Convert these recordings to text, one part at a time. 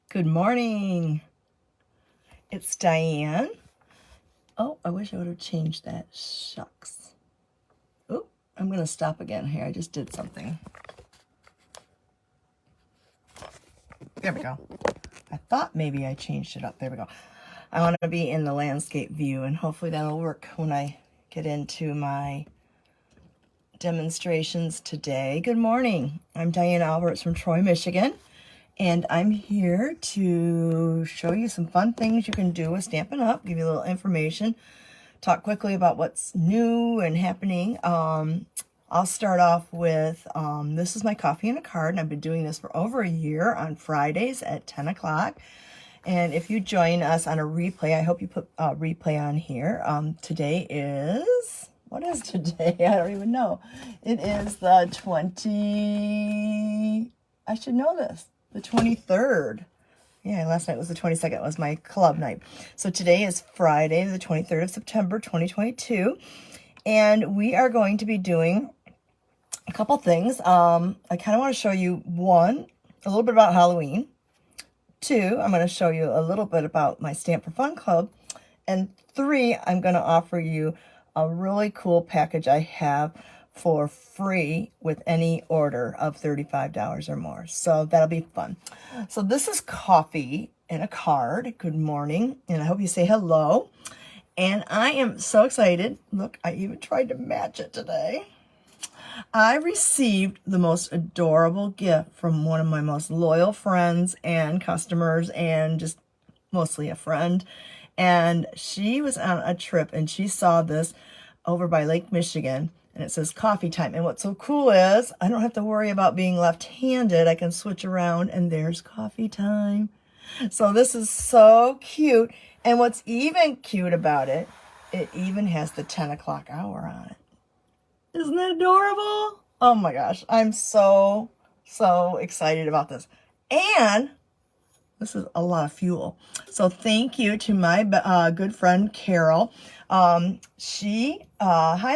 Good morning. It's Diane. Oh, I wish I would have changed that. Shucks. Oh, I'm going to stop again here. I just did something. There we go. I thought maybe I changed it up. There we go. I want to be in the landscape view, and hopefully that'll work when I get into my demonstrations today. Good morning. I'm Diane Alberts from Troy, Michigan. And I'm here to show you some fun things you can do with Stampin' Up!, give you a little information, talk quickly about what's new and happening. I'll start off with, this is my coffee and a card, and I've been doing this for over a year on Fridays at 10 o'clock. And if you join us on a replay, I hope you put a replay on here. Today is, what is today? I don't even know. It is the I should know this. The 23rd. Yeah, last night was the 22nd. It was my club night. So today is Friday, the 23rd of September, 2022. And we are going to be doing a couple things. I kind of want to show you, one, a little bit about Halloween. Two, I'm going to show you a little bit about my Stamp for Fun Club. And three, I'm going to offer you a really cool package I have for free with any order of $35 or more. So that'll be fun. So this is coffee and a card. Good morning. And I hope you say hello. And I am so excited. Look, I even tried to match it today. I received the most adorable gift from one of my most loyal friends and customers, and just mostly a friend. And she was on a trip and she saw this over by Lake Michigan. And it says coffee time. And what's so cool is I don't have to worry about being left-handed. I can switch around and there's coffee time. So this is so cute. And what's even cute about it, it even has the 10 o'clock hour on it. Isn't that adorable? Oh my gosh. I'm so excited about this. And this is a lot of fuel. So thank you to my good friend, Carol. Hi,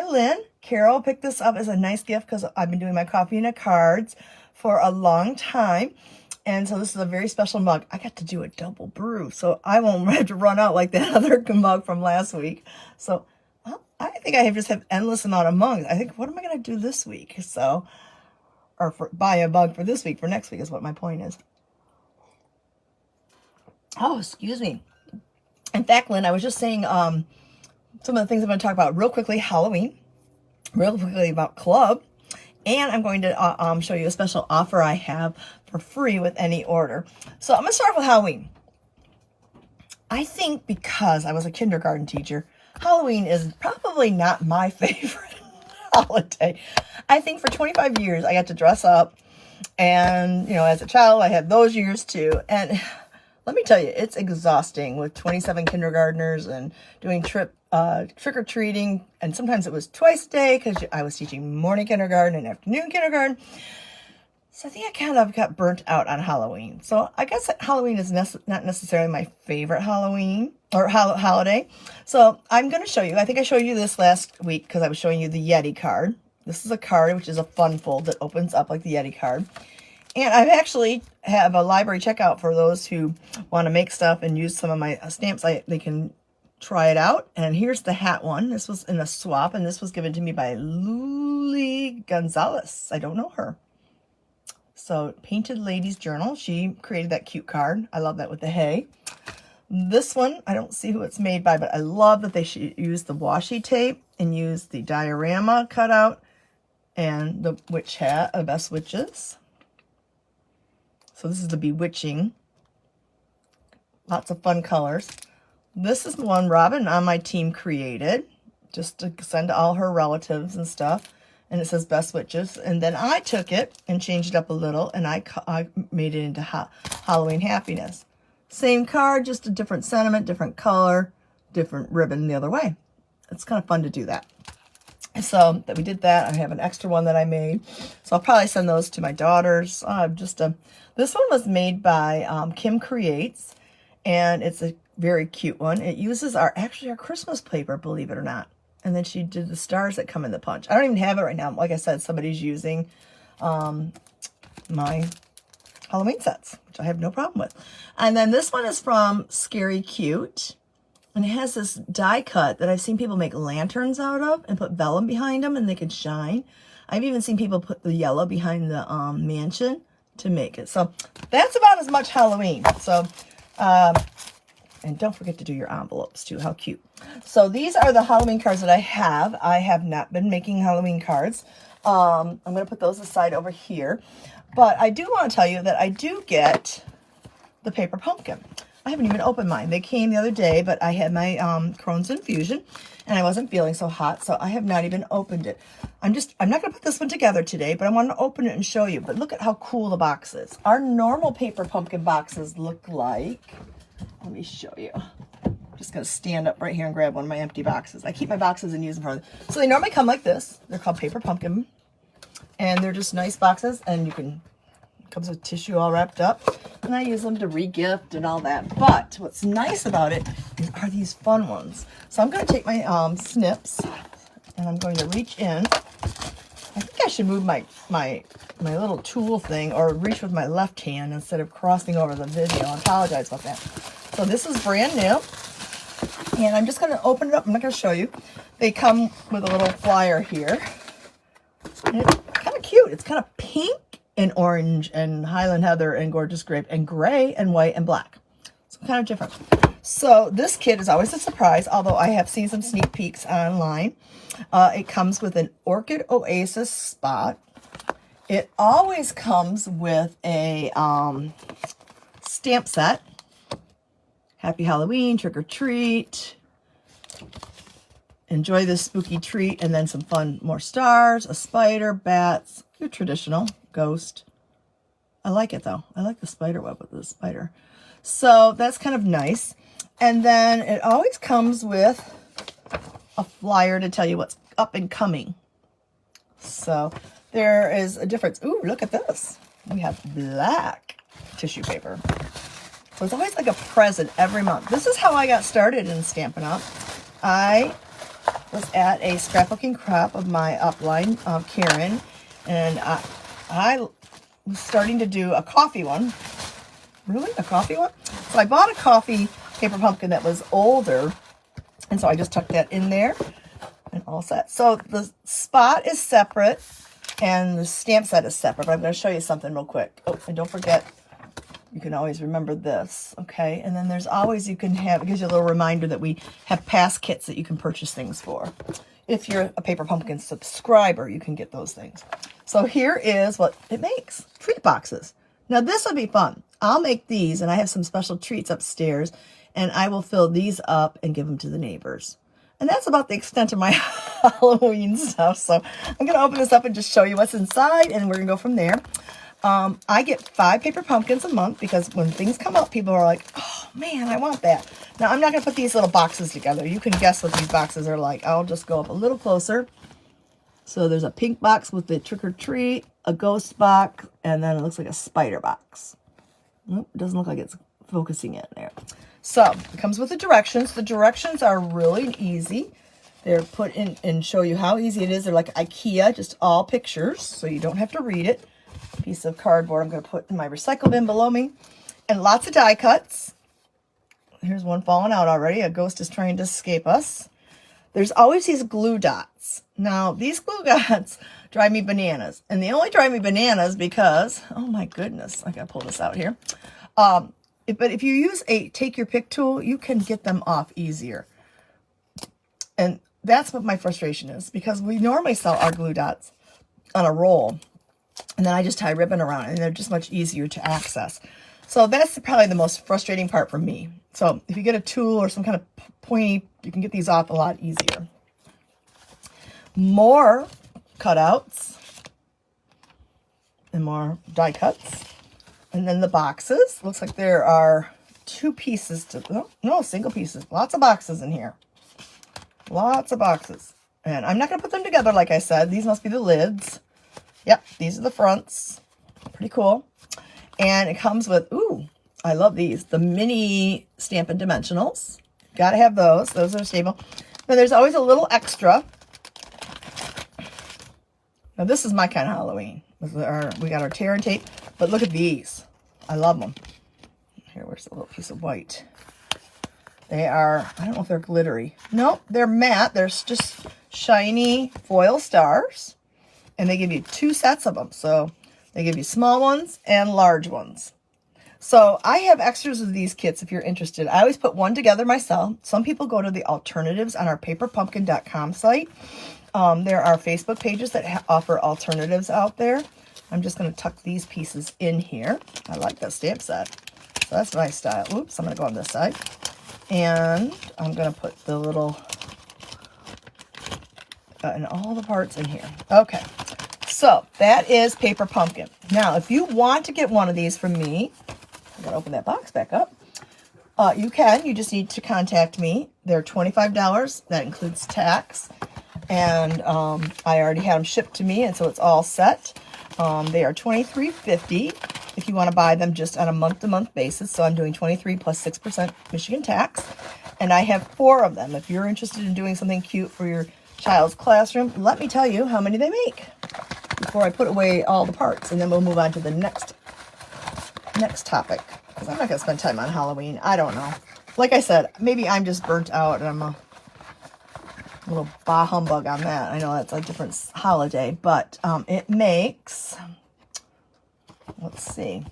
Lynn. Carol picked this up as a nice gift because I've been doing my coffee and cards for a long time. And so this is a very special mug. I got to do a double brew, so I won't have to run out like that other mug from last week. So I think I just have endless amount of mugs. I think, what am I going to do this week? So, or buy a mug for this week, for next week is what my point is. Oh, excuse me. In fact, Lynn, I was just saying some of the things I'm going to talk about real quickly. Halloween, real quickly about club, and I'm going to show you a special offer I have for free with any order. So I'm going to start with Halloween. I think because I was a kindergarten teacher, Halloween is probably not my favorite holiday. I think for 25 years I got to dress up, and as a child I had those years too, and let me tell you, it's exhausting with 27 kindergartners and doing trick-or-treating. And sometimes it was twice a day because I was teaching morning kindergarten and afternoon kindergarten. So I think I kind of got burnt out on Halloween. So I guess Halloween is not necessarily my favorite Halloween or holiday. So I'm going to show you. I think I showed you this last week because I was showing you the Yeti card. This is a card which is a fun fold that opens up like the Yeti card. And I actually have a library checkout for those who want to make stuff and use some of my stamps. They can try it out. And here's the hat one. This was in a swap, and this was given to me by Luli Gonzalez. I don't know her. So, Painted Ladies Journal. She created that cute card. I love that with the hay. This one, I don't see who it's made by, but I love that they should use the washi tape and use the diorama cutout and the witch hat, the Best Witches. So this is the Bewitching. Lots of fun colors. This is the one Robin on my team created, just to send to all her relatives and stuff. And it says Best Witches. And then I took it and changed it up a little, and I made it into Halloween Happiness. Same card, just a different sentiment, different color, different ribbon the other way. It's kind of fun to do that. So that we did that. I have an extra one that I made. So I'll probably send those to my daughters. This one was made by Kim Creates, and it's a very cute one. It uses our Christmas paper, believe it or not. And then she did the stars that come in the punch. I don't even have it right now. Like I said, somebody's using my Halloween sets, which I have no problem with. And then this one is from Scary Cute. And it has this die cut that I've seen people make lanterns out of and put vellum behind them and they can shine. I've even seen people put the yellow behind the mansion to make it. So that's about as much Halloween. So, and don't forget to do your envelopes too. How cute. So these are the Halloween cards that I have. I have not been making Halloween cards. I'm going to put those aside over here. But I do want to tell you that I do get the paper pumpkin. I haven't even opened mine. They came the other day, but I had my Crohn's infusion and I wasn't feeling so hot, so I have not even opened it. I'm not going to put this one together today, but I want to open it and show you. But look at how cool the box is. Our normal paper pumpkin boxes look like, let me show you. I'm just going to stand up right here and grab one of my empty boxes. I keep my boxes and use them for them. So they normally come like this. They're called paper pumpkin, and they're just nice boxes, and you can, comes with tissue all wrapped up. And I use them to re-gift and all that. But what's nice about it are these fun ones. So I'm going to take my snips and I'm going to reach in. I think I should move my little tool thing or reach with my left hand instead of crossing over the video. I apologize about that. So this is brand new. And I'm just going to open it up. I'm not going to show you. They come with a little flyer here. And it's kind of cute. It's kind of pink and orange and Highland Heather and Gorgeous Grape and gray and white and black. So kind of different. So this kit is always a surprise, although I have seen some sneak peeks online. It comes with an Orchid Oasis spot. It always comes with a stamp set. Happy Halloween, trick or treat. Enjoy this spooky treat, and then some fun, more stars, a spider, bats, your traditional ghost. I like it though. I like the spider web with the spider. So that's kind of nice. And then it always comes with a flyer to tell you what's up and coming. So there is a difference. Ooh, look at this. We have black tissue paper. So it's always like a present every month. This is how I got started in Stampin' Up. I was at a scrapbooking crop of my upline, Karen, and I was starting to do a coffee one. Really? A coffee one? So I bought a coffee paper pumpkin that was older, and so I just tucked that in there and all set. So the spot is separate and the stamp set is separate, but I'm going to show you something real quick. Oh, and don't forget, you can always remember this, okay? And then there's always, you can have, it gives you a little reminder that we have past kits that you can purchase things for. If you're a Paper Pumpkin subscriber, you can get those things. So here is what it makes. Treat boxes. Now this would be fun. I'll make these, and I have some special treats upstairs, and I will fill these up and give them to the neighbors. And that's about the extent of my Halloween stuff. So I'm going to open this up and just show you what's inside, and we're going to go from there. I get 5 paper pumpkins a month because when things come up, people are like, oh man, I want that. Now I'm not going to put these little boxes together. You can guess what these boxes are like. I'll just go up a little closer. So there's a pink box with the trick or treat, a ghost box, and then it looks like a spider box. Nope, it doesn't look like it's focusing in there. So it comes with the directions. The directions are really easy. They're put in and show you how easy it is. They're like IKEA, just all pictures, so you don't have to read it. Piece of cardboard I'm going to put in my recycle bin below me. And lots of die cuts. Here's one falling out already. A ghost is trying to escape us. There's always these glue dots. Now, these glue dots drive me bananas. And they only drive me bananas because, oh my goodness, I got to pull this out here. But if you use a take your pick tool, you can get them off easier. And that's what my frustration is, because we normally sell our glue dots on a roll. And then I just tie ribbon around it, and they're just much easier to access. So that's probably the most frustrating part for me. So if you get a tool or some kind of pointy, you can get these off a lot easier. More cutouts and more die cuts. And then the boxes. Looks like there are 2 pieces to, no, single pieces. Lots of boxes in here. Lots of boxes. And I'm not going to put them together like I said. These must be the lids. Yep, these are the fronts. Pretty cool. And it comes with, ooh, I love these. The mini Stampin' Dimensionals. Got to have those. Those are stable. Then there's always a little extra. Now this is my kind of Halloween. We got our tear and tape. But look at these. I love them. Here, where's the little piece of white? They are, I don't know if they're glittery. Nope, they're matte. They're just shiny foil stars. And they give you 2 sets of them. So they give you small ones and large ones. So I have extras of these kits if you're interested. I always put one together myself. Some people go to the alternatives on our paperpumpkin.com site. There are Facebook pages that offer alternatives out there. I'm just going to tuck these pieces in here. I like that stamp set. So that's my style. Oops, I'm going to go on this side. And I'm going to put the little, and all the parts in here. Okay, so that is Paper Pumpkin. Now, if you want to get one of these from me, I'm going to open that box back up. You can. You just need to contact me. They're $25. That includes tax. And I already had them shipped to me, and so it's all set. They are $23.50 if you want to buy them just on a month-to-month basis. So I'm doing 23 plus 6% Michigan tax. And I have 4 of them. If you're interested in doing something cute for your child's classroom, let me tell you how many they make before I put away all the parts. And then we'll move on to the next topic, because I'm not going to spend time on Halloween. I don't know. Like I said, maybe I'm just burnt out and I'm a little bah humbug on that. I know that's a different holiday, but it makes, let's see,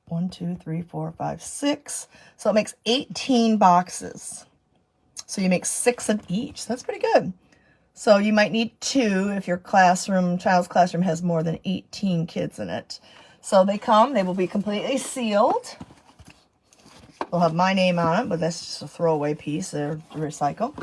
1, 2, 3, 4, 5, 6. So it makes 18 boxes. So you make 6 of each. So that's pretty good. So you might need 2 if your child's classroom has more than 18 kids in it. So they will be completely sealed. They'll have my name on it, but that's just a throwaway piece. They're to recycle.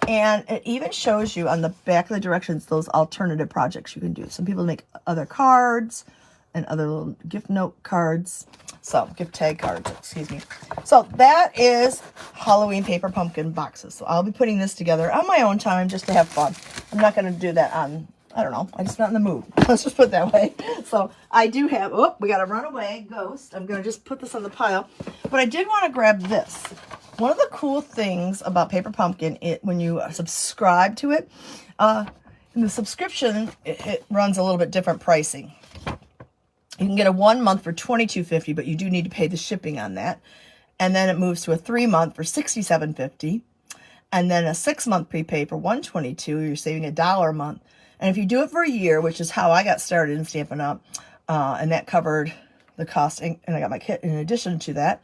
And it even shows you on the back of the directions those alternative projects you can do. Some people make other cards and other little gift note cards. So, gift tag cards, excuse me. So that is Halloween Paper Pumpkin boxes. So I'll be putting this together on my own time just to have fun. I'm not going to do that on, I don't know, I'm just not in the mood. Let's just put it that way. So I do have, we got a runaway ghost. I'm going to just put this on the pile. But I did want to grab this. One of the cool things about Paper Pumpkin, when you subscribe to it, in the subscription, it runs a little bit different pricing. You can get a 1 month for $22.50, but you do need to pay the shipping on that. And then it moves to a 3 month for $67.50. And then a 6 month prepay for $122. You're saving $1 a month. And if you do it for a year, which is how I got started in Stampin' Up, and that covered the cost, and I got my kit in addition to that,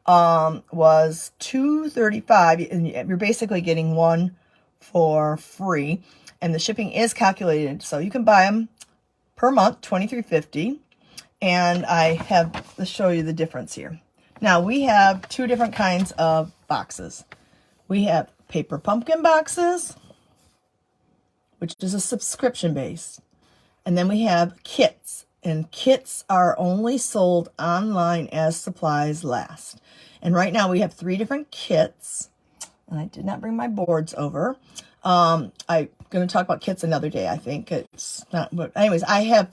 was $235, and you're basically getting 1 for free. And the shipping is calculated, so you can buy them per month, $23.50. And I have to show you the difference here. Now, we have 2 different kinds of boxes. We have Paper Pumpkin boxes, which is a subscription base. And then we have kits. And kits are only sold online as supplies last. And right now we have 3 different kits. And I did not bring my boards over. I'm going to talk about kits another day, I think. It's not, but anyways, I have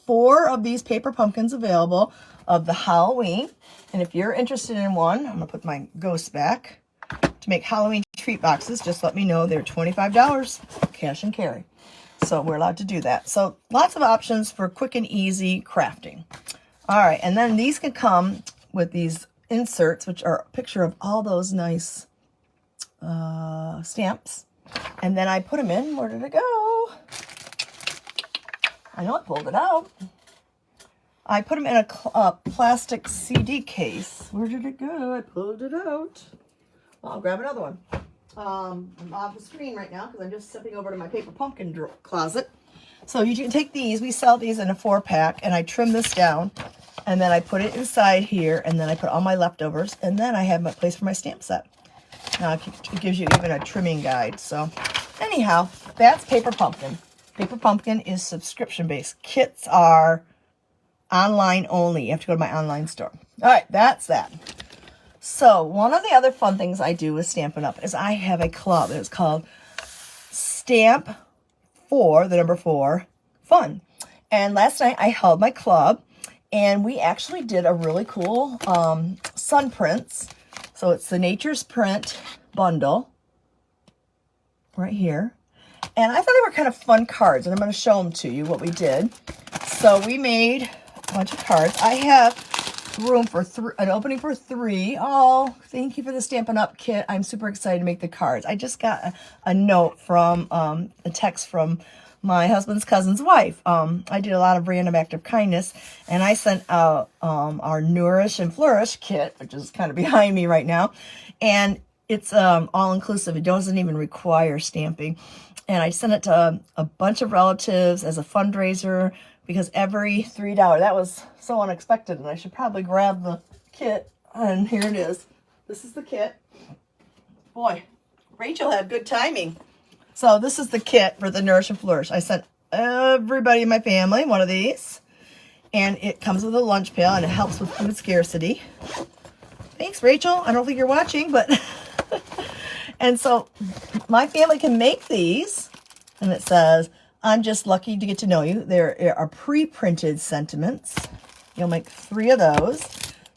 4 of these Paper Pumpkins available of the Halloween. And if you're interested in one, I'm going to put my ghost back. To make Halloween treat boxes, just let me know. They're $25, cash and carry. So we're allowed to do that. So lots of options for quick and easy crafting. All right, and then these can come with these inserts, which are a picture of all those nice stamps. And then I put them in. Where did it go? I know I pulled it out. I put them in a plastic CD case. Where did it go? I pulled it out. Well, I'll grab another one. I'm off the screen right now because I'm just stepping over to my Paper Pumpkin closet. So you can take these. We sell these in a 4-pack, and I trim this down, and then I put it inside here, and then I put all my leftovers, and then I have my place for my stamp set. Now it gives you even a trimming guide. So anyhow, that's Paper Pumpkin. Paper Pumpkin is subscription-based. Kits are online only. You have to go to my online store. All right, that's that. So one of the other fun things I do with Stampin' Up! Is I have a club. It's called Stamp 4, the number 4, Fun. And last night I held my club, and we actually did a really cool sun prints. So it's the Nature's Print bundle right here. And I thought they were kind of fun cards, and I'm going to show them to you what we did. So we made a bunch of cards. I have room for an opening for 3. Oh, thank you for the Stampin' Up! Kit. I'm super excited to make the cards. I just got a note from, a text from my husband's cousin's wife. I did a lot of random act of kindness, and I sent out our Nourish and Flourish kit, which is kind of behind me right now, and it's all-inclusive. It doesn't even require stamping, and I sent it to a bunch of relatives as a fundraiser, because every $3, that was so unexpected, and I should probably grab the kit, and here it is. This is the kit. Boy, Rachel had good timing. So this is the kit for the Nourish and Flourish. I sent everybody in my family one of these, and it comes with a lunch pail, and it helps with food scarcity. Thanks, Rachel. I don't think you're watching, but and so my family can make these, and it says, "I'm just lucky to get to know you." There are pre-printed sentiments. You'll make 3 of those.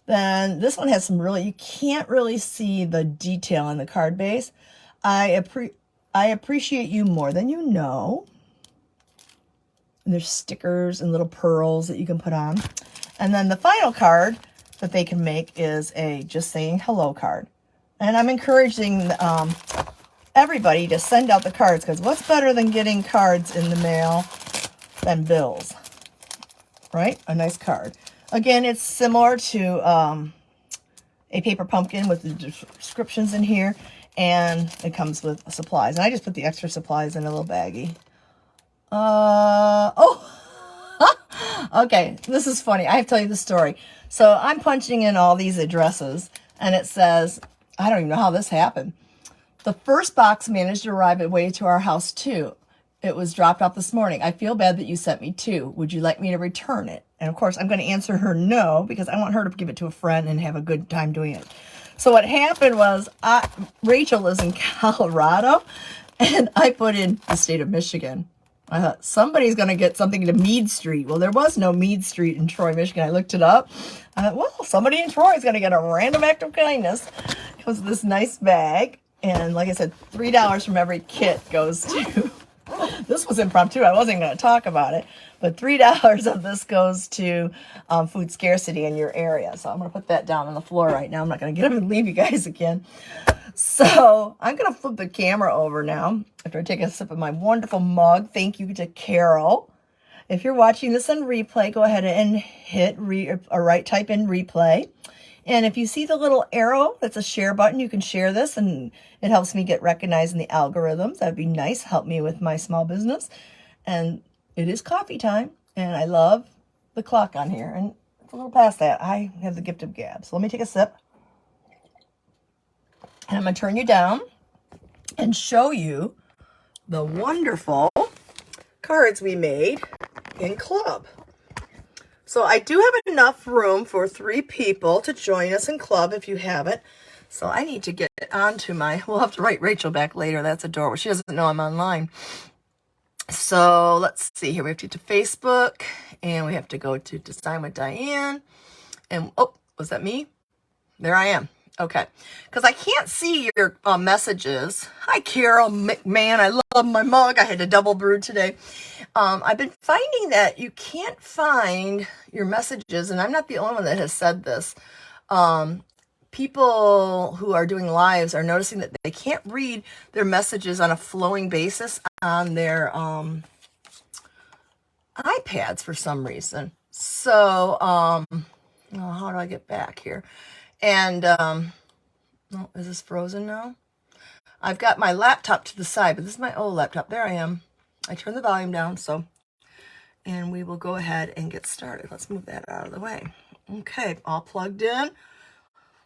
Then this one has some really, you can't really see the detail on the card base. I appreciate you more than you know. And there's stickers and little pearls that you can put on. And then the final card that they can make is a just saying hello card. And I'm encouraging everybody to send out the cards, because what's better than getting cards in the mail than bills, right? A nice card. Again, it's similar to a paper pumpkin with the descriptions in here, and it comes with supplies. And I just put the extra supplies in a little baggie. Okay, this is funny. I have to tell you the story. So I'm punching in all these addresses, and it says, I don't even know how this happened. The first box managed to arrive at way to our house too. It was dropped off this morning. I feel bad that you sent me 2. Would you like me to return it? And of course, I'm going to answer her no, because I want her to give it to a friend and have a good time doing it. So what happened was, Rachel lives in Colorado, and I put in the state of Michigan. I thought, somebody's going to get something to Meade Street. Well, there was no Meade Street in Troy, Michigan. I looked it up. I thought, well, somebody in Troy is going to get a random act of kindness. It was this nice bag. And like I said, $3 from every kit goes to... This was impromptu. I wasn't going to talk about it. But $3 of this goes to food scarcity in your area. So I'm going to put that down on the floor right now. I'm not going to get up and leave you guys again. So I'm going to flip the camera over now after I take a sip of my wonderful mug. Thank you to Carol. If you're watching this on replay, go ahead and hit type in replay. And if you see the little arrow, that's a share button, you can share this, and it helps me get recognized in the algorithms. That'd be nice. Help me with my small business. And it is coffee time, and I love the clock on here. And it's a little past that. I have the gift of gab. So let me take a sip. And I'm going to turn you down and show you the wonderful cards we made in Club. So I do have enough room for 3 people to join us in Club if you haven't. So I need to get onto we'll have to write Rachel back later. That's adorable. She doesn't know I'm online. So let's see here. We have to get to Facebook, and we have to go to Design with Diane. And, oh, was that me? There I am. Okay. Because I can't see your messages. Hi, Carol McMahon. I love my mug. I had a double brew today. I've been finding that you can't find your messages, and I'm not the only one that has said this. People who are doing lives are noticing that they can't read their messages on a flowing basis on their iPads for some reason. So, how do I get back here? And, oh, is this frozen now? I've got my laptop to the side, but this is my old laptop. There I am. I turned the volume down, and we will go ahead and get started. Let's move that out of the way. Okay, all plugged in.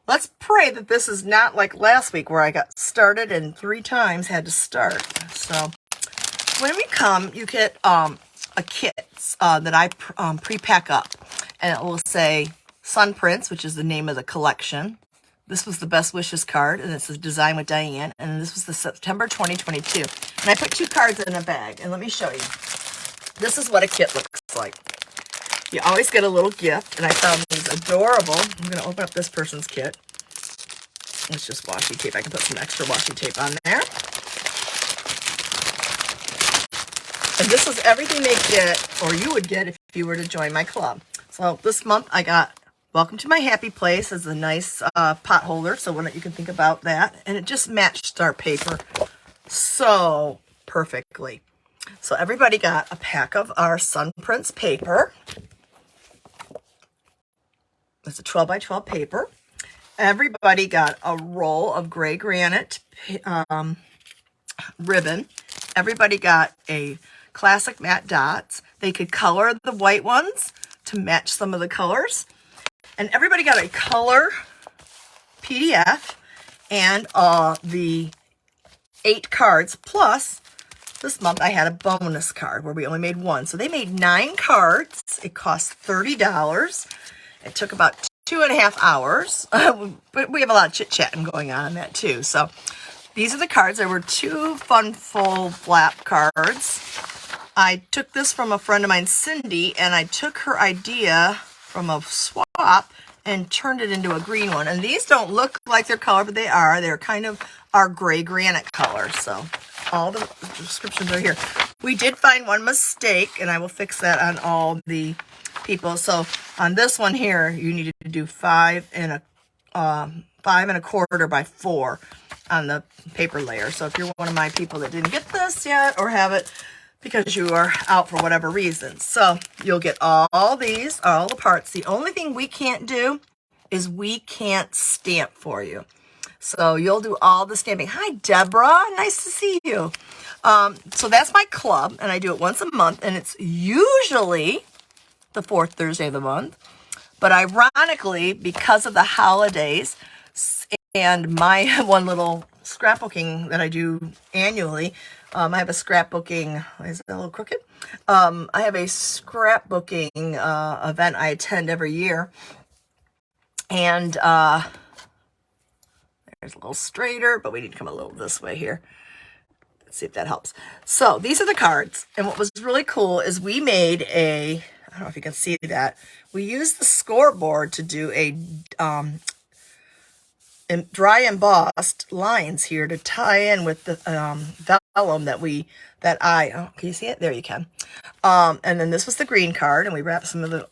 Let's pray that this is not like last week where I got started and 3 times had to start. So when we come, you get a kit that I pre-pack up, and it will say Sun Prince, which is the name of the collection. This was the Best Wishes card, and this is Design with Diane, and this was the September 2022. And I put 2 cards in a bag, and let me show you. This is what a kit looks like. You always get a little gift, and I found these adorable. I'm going to open up this person's kit. It's just washi tape. I can put some extra washi tape on there. And this is everything they get, or you would get if you were to join my club. So this month I got Welcome to My Happy Place is a nice pot holder, so you can think about that. And it just matched our paper so perfectly. So everybody got a pack of our Sun Prints paper. It's a 12 by 12 paper. Everybody got a roll of gray granite ribbon. Everybody got a classic matte dots. They could color the white ones to match some of the colors. And everybody got a color PDF and the 8 cards. Plus, this month I had a bonus card where we only made 1. So they made 9 cards. It cost $30. It took about 2.5 hours. But we have a lot of chit-chatting going on in that too. So these are the cards. There were 2 fun full flap cards. I took this from a friend of mine, Cindy, and I took her idea from a swap and turned it into a green one. And these don't look like they're color, but they are. They're kind of our gray granite color. So all the descriptions are here. We did find one mistake, and I will fix that on all the people. So on this one here, you needed to do 5 1/4 by 4 on the paper layer. So if you're one of my people that didn't get this yet or have it because you are out for whatever reason. So you'll get all these, all the parts. The only thing we can't do is we can't stamp for you. So you'll do all the stamping. Hi, Deborah. Nice to see you. So that's my club, and I do it once a month, and it's usually the 4th Thursday of the month. But ironically, because of the holidays and my one little scrapbooking that I do annually, I have a scrapbooking, is that a little crooked? I have a scrapbooking event I attend every year. And there's a little straighter, but we need to come a little this way here. Let's see if that helps. So these are the cards. And what was really cool is we made I don't know if you can see that. We used the scoreboard to do a dry embossed lines here to tie in with the vellum can you see it? There you can. And then this was the green card, and we wrapped some of the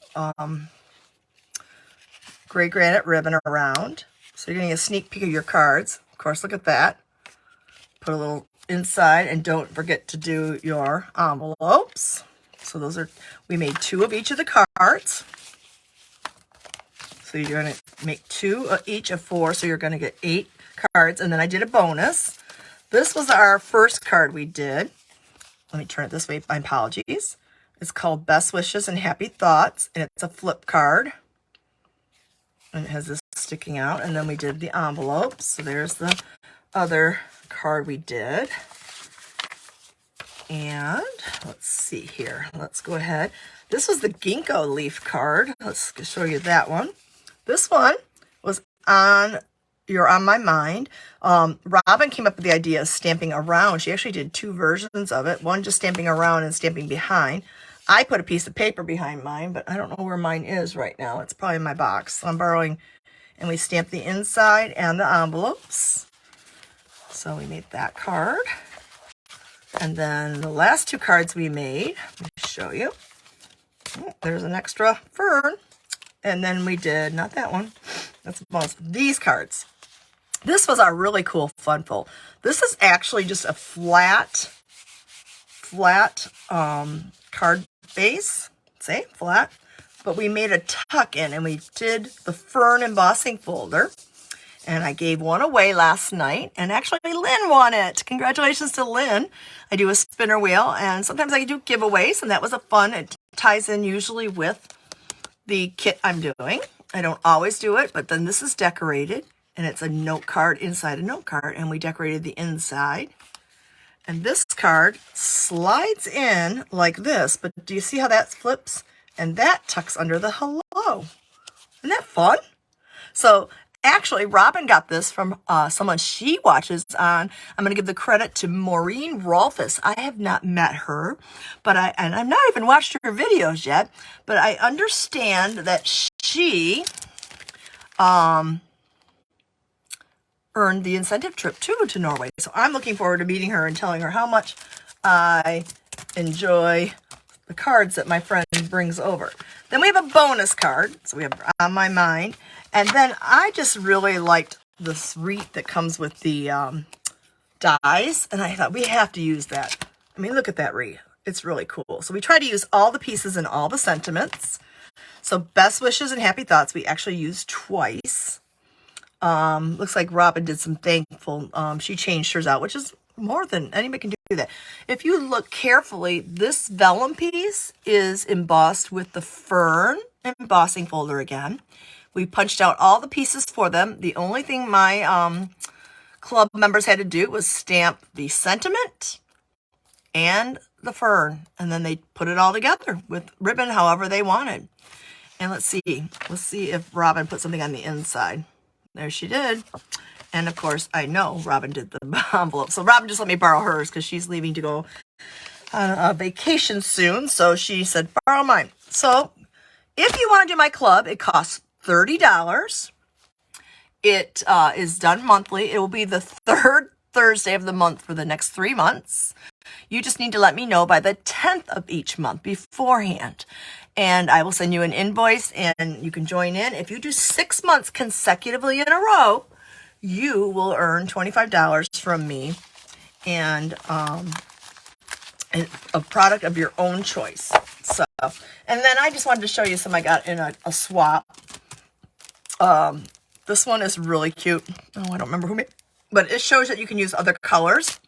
gray granite ribbon around. So you're getting a sneak peek of your cards. Of course, look at that. Put a little inside, and don't forget to do your envelopes. So we made 2 of each of the cards. So you're going to make 2 each of 4, so you're going to get 8 cards. And then I did a bonus. This was our first card we did. Let me turn it this way. My apologies. It's called Best Wishes and Happy Thoughts, and it's a flip card. And it has this sticking out. And then we did the envelopes. So there's the other card we did. And let's see here. Let's go ahead. This was the ginkgo leaf card. Let's show you that one. This one was You're on My Mind. Robin came up with the idea of stamping around. She actually did 2 versions of it. One just stamping around and stamping behind. I put a piece of paper behind mine, but I don't know where mine is right now. It's probably in my box. So I'm borrowing. And we stamped the inside and the envelopes. So we made that card. And then the last 2 cards we made, let me show you. Oh, there's an extra fern. And then we did, not that one, that's these cards. This was our really cool fun fold. This is actually just a flat card base, say flat, but we made a tuck in, and we did the fern embossing folder. And I gave one away last night, and actually Lynn won it. Congratulations to Lynn. I do a spinner wheel, and sometimes I do giveaways, and that was a fun. It ties in usually with the kit I'm doing. I don't always do it, but then this is decorated, and it's a note card inside a note card, and we decorated the inside. And this card slides in like this, but do you see how that flips? And that tucks under the hello. Isn't that fun? So actually, Robin got this from someone she watches on. I'm going to give the credit to Maureen Rolfus. I have not met her, but I've not even watched her videos yet. But I understand that she earned the incentive trip too to Norway. So I'm looking forward to meeting her and telling her how much I enjoy the cards that my friend brings over. Then we have a bonus card. So we have On My Mind. And then I just really liked this wreath that comes with the dies. And I thought we have to use that. I mean, look at that wreath. It's really cool. So we try to use all the pieces and all the sentiments. So best wishes and happy thoughts we actually used twice. Looks like Robin did some thankful. She changed hers out, which is more than anybody can do that. If you look carefully, this vellum piece is embossed with the fern embossing folder again. We punched out all the pieces for them. The only thing my club members had to do was stamp the sentiment and the fern, and then they put it all together with ribbon however they wanted. And let's see if Robin put something on the inside. There she did. And of course, I know Robin did the envelope. So Robin just let me borrow hers because she's leaving to go on a vacation soon. So she said, borrow mine. So if you want to do my club, it costs $30. It is done monthly. It will be the third Thursday of the month for the next 3 months. You just need to let me know by the 10th of each month beforehand. And I will send you an invoice and you can join in. If you do 6 months consecutively in a row, you will earn $25 from me and a product of your own choice. So, and then I just wanted to show you some I got in a swap. This one is really cute. Oh, I don't remember who made it, but it shows that you can use other colors.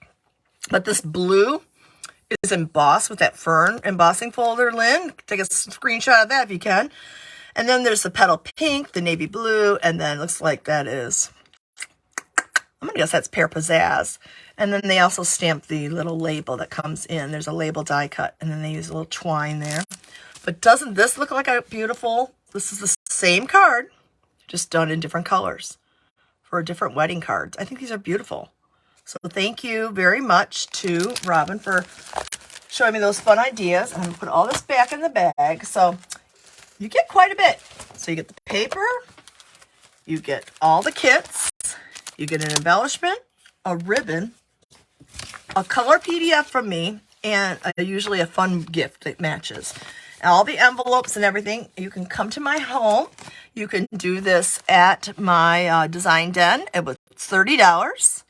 But this blue is embossed with that fern embossing folder, Lynn. Take a screenshot of that if you can. And then there's the petal pink, the navy blue, and then it looks like that is, I'm going to guess that's Pear Pizzazz. And then they also stamp the little label that comes in. There's a label die cut, and then they use a little twine there. But doesn't this look like a beautiful, this is the same card, just done in different colors for different wedding cards. I think these are beautiful. So thank you very much to Robin for showing me those fun ideas. I'm going to put all this back in the bag. So you get quite a bit. So you get the paper, you get all the kits, you get an embellishment, a ribbon, a color PDF from me, and usually a fun gift that matches. And all the envelopes and everything, you can come to my home. You can do this at my design den. It was $30.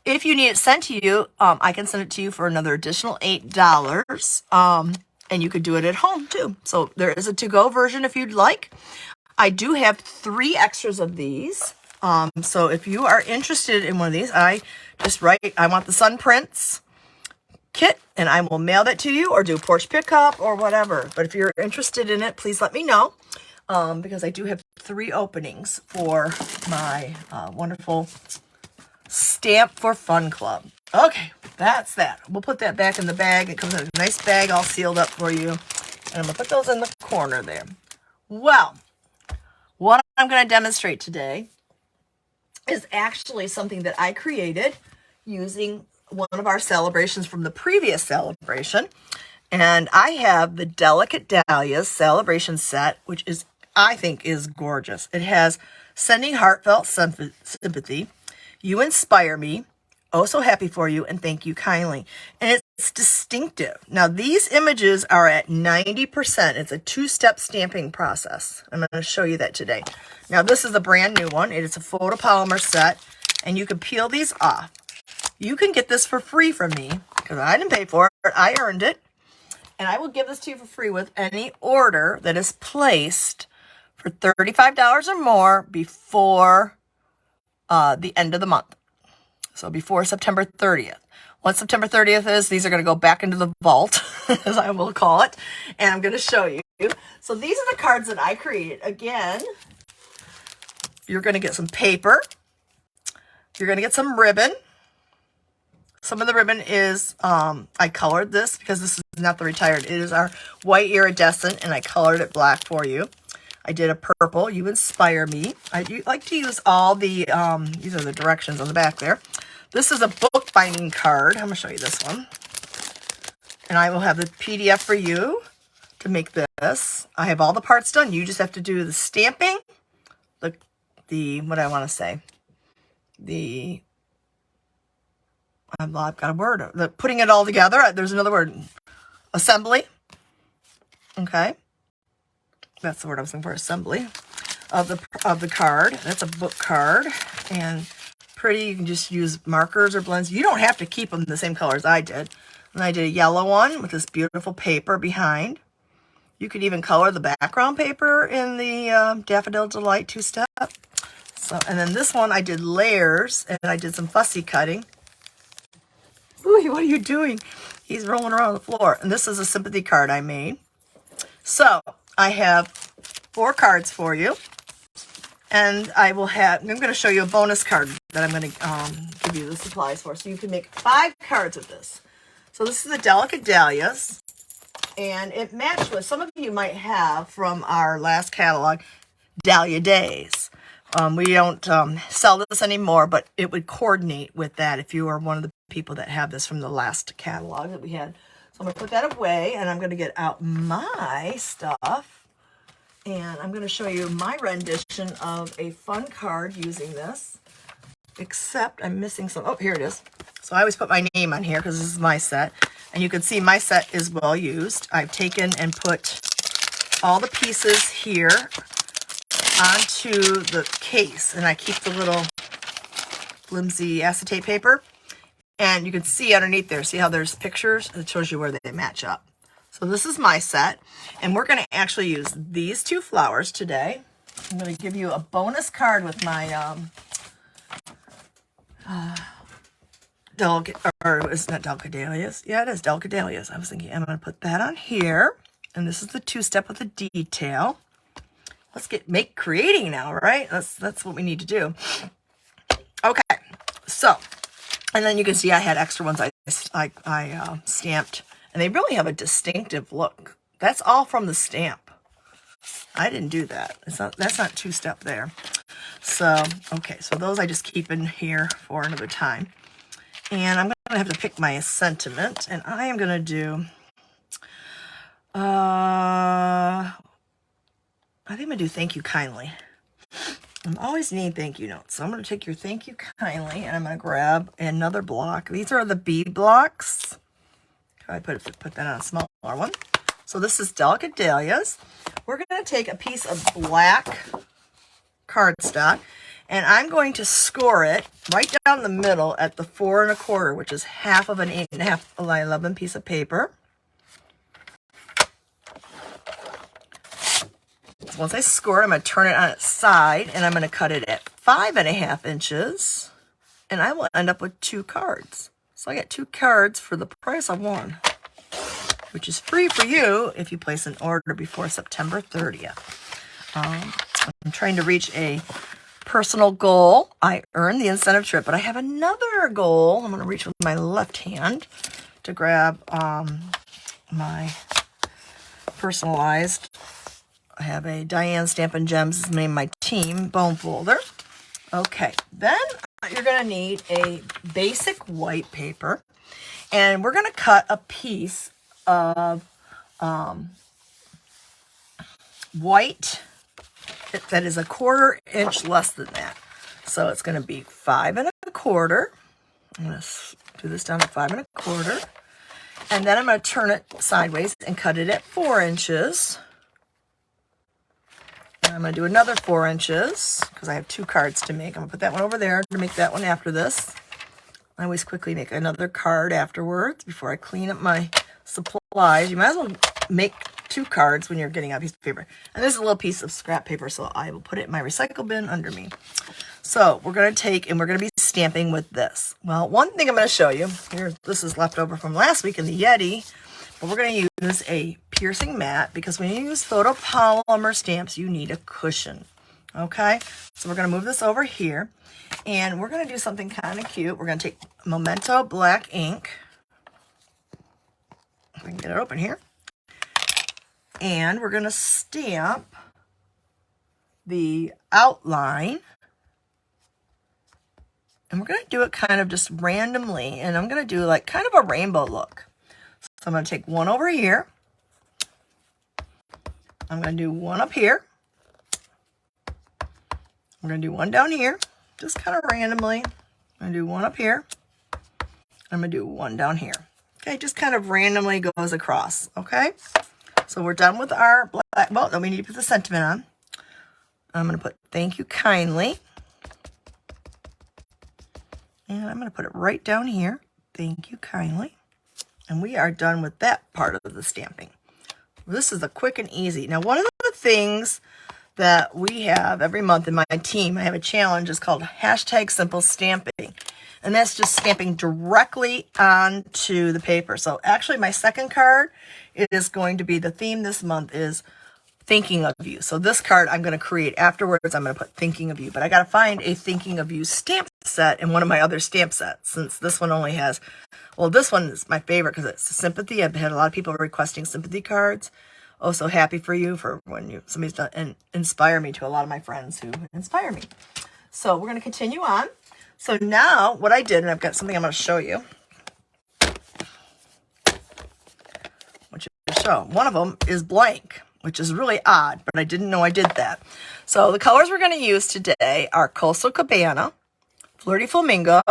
If you need it sent to you, I can send it to you for another additional $8. And you could do it at home too. So there is a to-go version if you'd like. I do have 3 extras of these. So if you are interested in one of these, I just write, I want the Sun Prince kit, and I will mail that to you or do porch pickup or whatever. But if you're interested in it, please let me know. Because I do have 3 openings for my wonderful Stamp for Fun Club. Okay, that's that. We'll put that back in the bag. It comes in a nice bag all sealed up for you. And I'm going to put those in the corner there. Well, what I'm going to demonstrate today is actually something that I created using one of our celebrations from the previous celebration. And I have the Delicate Dahlias celebration set, which is, I think, is gorgeous. It has Sending Heartfelt Sympathy, You Inspire Me, Oh So Happy For You, and Thank You Kindly. And it's distinctive. Now, these images are at 90%. It's a 2-step stamping process. I'm going to show you that today. Now, this is a brand new one. It is a photopolymer set, and you can peel these off. You can get this for free from me, because I didn't pay for it. I earned it. And I will give this to you for free with any order that is placed for $35 or more before the end of the month. So before September 30th. Once September 30th is, these are going to go back into the vault, as I will call it. And I'm going to show you. So these are the cards that I created. Again, you're going to get some paper. You're going to get some ribbon. Some of the ribbon is, I colored this because this is not the retired. It is our white iridescent, and I colored it black for you. I did a purple, You Inspire Me. I do like to use all the, these are the directions on the back there. This is a bookbinding card. I'm going to show you this one. And I will have the PDF for you to make this. I have all the parts done. You just have to do the stamping, what do I want to say? I've got a word. Putting it all together. There's another word. Assembly. Okay, that's the word I was looking for, assembly of the card. That's a book card, and pretty. You can just use markers or blends. You don't have to keep them the same color as I did. And I did a yellow one with this beautiful paper behind. You could even color the background paper in the Daffodil Delight 2-step. So, and then this one I did layers, and I did some fussy cutting. Ooh, what are you doing? He's rolling around on the floor. And this is a sympathy card I made. So I have 4 cards for you. And I'm going to show you a bonus card that I'm going to give you the supplies for. So you can make 5 cards with this. So this is the Delicate Dahlias. And it matched with, some of you might have from our last catalog, Dahlia Days. We don't sell this anymore, but it would coordinate with that if you are one of the people that have this from the last catalog that we had. So I'm going to put that away, and I'm going to get out my stuff. And I'm going to show you my rendition of a fun card using this. Except I'm missing some. Oh, here it is. So I always put my name on here because this is my set. And you can see my set is well used. I've taken and put all the pieces here onto the case. And I keep the little flimsy acetate paper. And you can see underneath there, see how there's pictures? It shows you where they match up. So this is my set. And we're going to actually use these 2 flowers today. I'm going to give you a bonus card with my Delicate, or it's not Delicate Dahlias. Yeah, it is Delicate Dahlias. I was thinking I'm going to put that on here. And this is the 2-step with the detail. Let's make creating now, right? That's what we need to do. Okay, so, and then you can see I had extra ones I stamped. And they really have a distinctive look. That's all from the stamp. I didn't do that. That's not 2-step there. So, okay, so those I just keep in here for another time. And I'm going to have to pick my sentiment, and I am going to do, I think I'm going to do thank you kindly. I'm always needing thank you notes. So I'm going to take your thank you kindly, and I'm going to grab another block. These are the bead blocks. I put that on a smaller one. So this is Delicate Dahlias. We're going to take a piece of black cardstock, and I'm going to score it right down the middle at the 4 1/4, which is half of an 8 1/2 by 11 piece of paper. So once I score it, I'm going to turn it on its side, and I'm going to cut it at 5 1/2 inches, and I will end up with 2 cards. So I get 2 cards for the price of 1, which is free for you if you place an order before September 30th. I'm trying to reach a personal goal. I earned the incentive trip, but I have another goal. I'm going to reach with my left hand to grab my personalized. I have a Diane Stampin' Gems, is the name of my team, bone folder. Okay, then you're going to need a basic white paper, and we're going to cut a piece of white that is a 1/4 inch less than that. So it's going to be 5 1/4. I'm going to do this down to 5 1/4. And then I'm going to turn it sideways and cut it at 4 inches. And I'm going to do another 4 inches because I have 2 cards to make. I'm going to put that one over there to make that one after this. I always quickly make another card afterwards before I clean up my supplies. You might as well make 2 cards when you're getting out a piece of paper. And this is a little piece of scrap paper, so I will put it in my recycle bin under me. So we're going to take, and we're going to be stamping with this. Well, one thing I'm going to show you, here, this is left over from last week in the Yeti, but we're going to use a piercing mat because when you use photopolymer stamps, you need a cushion. Okay, so we're going to move this over here, and we're going to do something kind of cute. We're going to take Memento black ink. If I can get it open here. And we're going to stamp the outline. And we're going to do it kind of just randomly. And I'm going to do like kind of a rainbow look. So I'm going to take one over here. I'm going to do one up here. I'm going to do one down here. Just kind of randomly. I'm going to do one up here. I'm going to do one down here. Okay, just kind of randomly goes across. Okay. So we're done with our black, well, then we need to put the sentiment on. I'm going to put thank you kindly. And I'm going to put it right down here. Thank you kindly. And we are done with that part of the stamping. This is a quick and easy. Now, one of the things that we have every month in my team, I have a challenge, it's called #simple stamping. And that's just stamping directly onto the paper. So actually my second card, it is going to be, the theme this month is thinking of you. So this card I'm going to create afterwards. I'm going to put thinking of you, but I got to find a thinking of you stamp set in one of my other stamp sets, since this one only has, well, this one is my favorite because it's sympathy. I've had a lot of people requesting sympathy cards. Oh, so happy for you for when somebody's done, and inspire me to a lot of my friends who inspire me. So we're going to continue on. So now what I did, and I've got something I'm going to show you. Which is show. One of them is blank, which is really odd, but I didn't know I did that. So the colors we're going to use today are Coastal Cabana, Flirty Flamingo,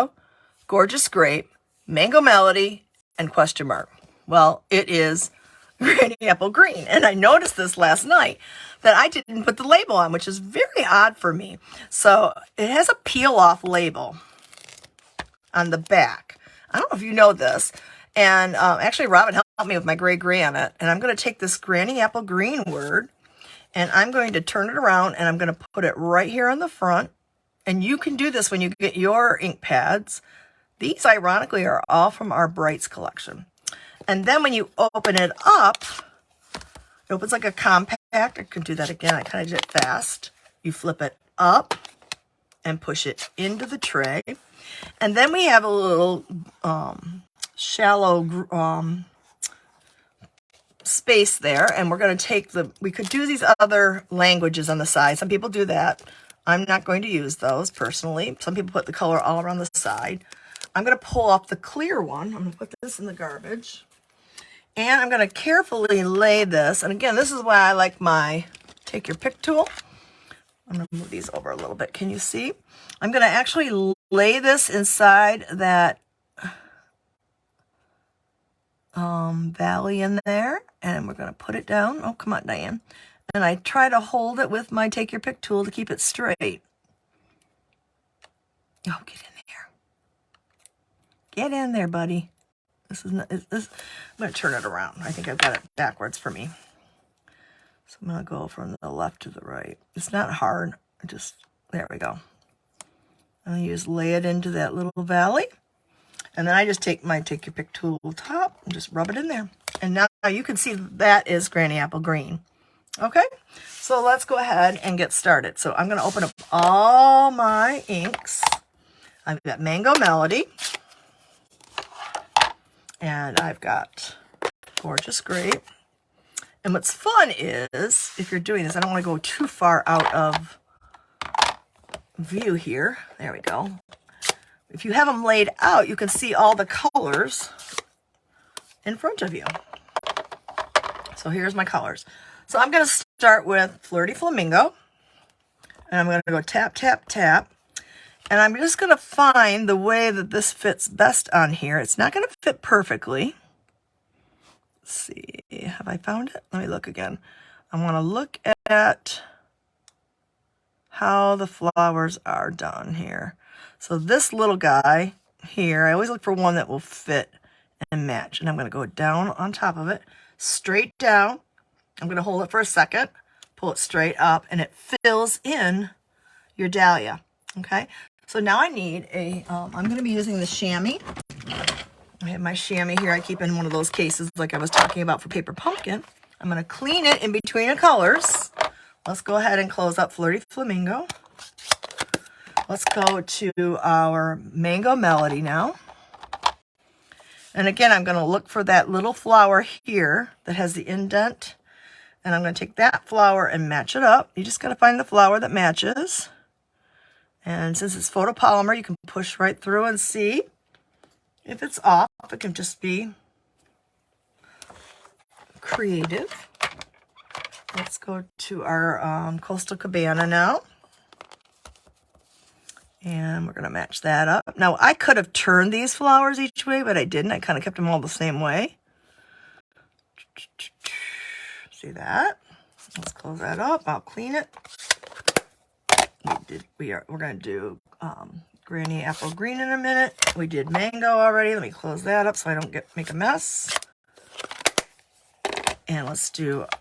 Gorgeous Grape, Mango Melody, and Question Mark. Well, it is Granny Apple Green. And I noticed this last night that I didn't put the label on, which is very odd for me. So it has a peel off label on the back. I don't know if you know this. And actually Robin helped me with my gray granite. And I'm going to take this Granny Apple Green word and I'm going to turn it around and I'm going to put it right here on the front. And you can do this when you get your ink pads. These ironically are all from our Brights collection. And then when you open it up, it opens like a compact. I can do that again. I kind of did it fast. You flip it up and push it into the tray. And then we have a little shallow space there. And we're going to take we could do these other languages on the side. Some people do that. I'm not going to use those personally. Some people put the color all around the side. I'm going to pull off the clear one. I'm going to put this in the garbage. And I'm going to carefully lay this. And again, this is why I like my take your pick tool. I'm going to move these over a little bit. Can you see? I'm going to actually lay this inside that valley in there. And we're going to put it down. Oh, come on, Diane. And I try to hold it with my take your pick tool to keep it straight. Oh, get in there. Get in there, buddy. This is not, I'm going to turn it around. I think I've got it backwards for me. So I'm going to go from the left to the right. It's not hard. There we go. And you just lay it into that little valley. And then I just take my take your pick tool top and just rub it in there. And now you can see that is Granny Apple Green. Okay, so let's go ahead and get started. So I'm going to open up all my inks. I've got Mango Melody. And I've got Gorgeous Grape. And what's fun is, if you're doing this, I don't want to go too far out of view here. There we go. If you have them laid out, you can see all the colors in front of you. So here's my colors. So I'm going to start with Flirty Flamingo. And I'm going to go tap, tap, tap. And I'm just going to find the way that this fits best on here. It's not going to fit perfectly. Let's see. Have I found it? Let me look again. I want to look at how the flowers are done here. So this little guy here, I always look for one that will fit and match. And I'm going to go down on top of it, straight down. I'm going to hold it for a second, pull it straight up, and it fills in your dahlia. Okay, so now I need I'm going to be using the chamois. I have my chamois here. I keep in one of those cases like I was talking about for paper pumpkin. I'm going to clean it in between the colors. Let's go ahead and close up Flirty Flamingo. Let's go to our Mango Melody now. And again, I'm going to look for that little flower here that has the indent. And I'm going to take that flower and match it up. You just got to find the flower that matches. And since it's photopolymer, you can push right through and see if it's off. It can just be creative. Let's go to our Coastal Cabana now. And we're going to match that up. Now, I could have turned these flowers each way, but I didn't. I kind of kept them all the same way. See that? Let's close that up. I'll clean it. We're going to do Granny Apple Green in a minute. We did mango already. Let me close that up so I don't make a mess. And let's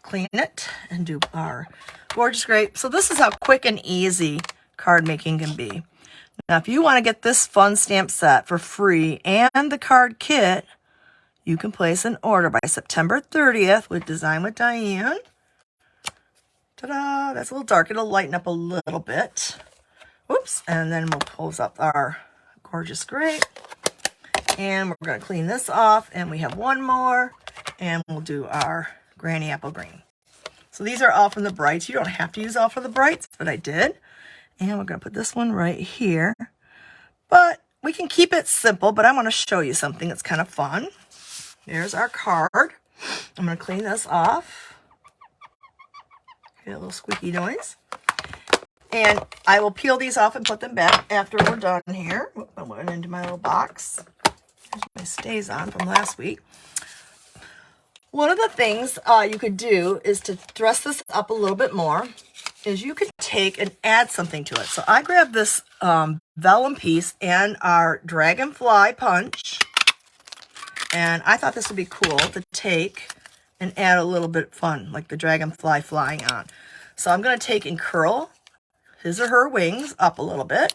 clean it and do our gorgeous grape. So this is how quick and easy card making can be. Now, if you want to get this fun stamp set for free and the card kit, you can place an order by September 30th with Design with Diane. Ta-da! That's a little dark. It'll lighten up a little bit. Whoops. And then we'll close up our gorgeous grape. And we're going to clean this off. And we have one more. And we'll do our Granny Apple Green. So these are all from the Brights. You don't have to use all from the Brights, but I did. And we're going to put this one right here. But we can keep it simple, but I want to show you something that's kind of fun. There's our card. I'm going to clean this off. Get a little squeaky noise. And I will peel these off and put them back after we're done here. I went into my little box. There's my stays on from last week. One of the things you could do is to dress this up a little bit more, is you could take and add something to it. So I grabbed this vellum piece and our dragonfly punch. And I thought this would be cool to take and add a little bit of fun, like the dragonfly flying on. So I'm going to take and curl his or her wings up a little bit.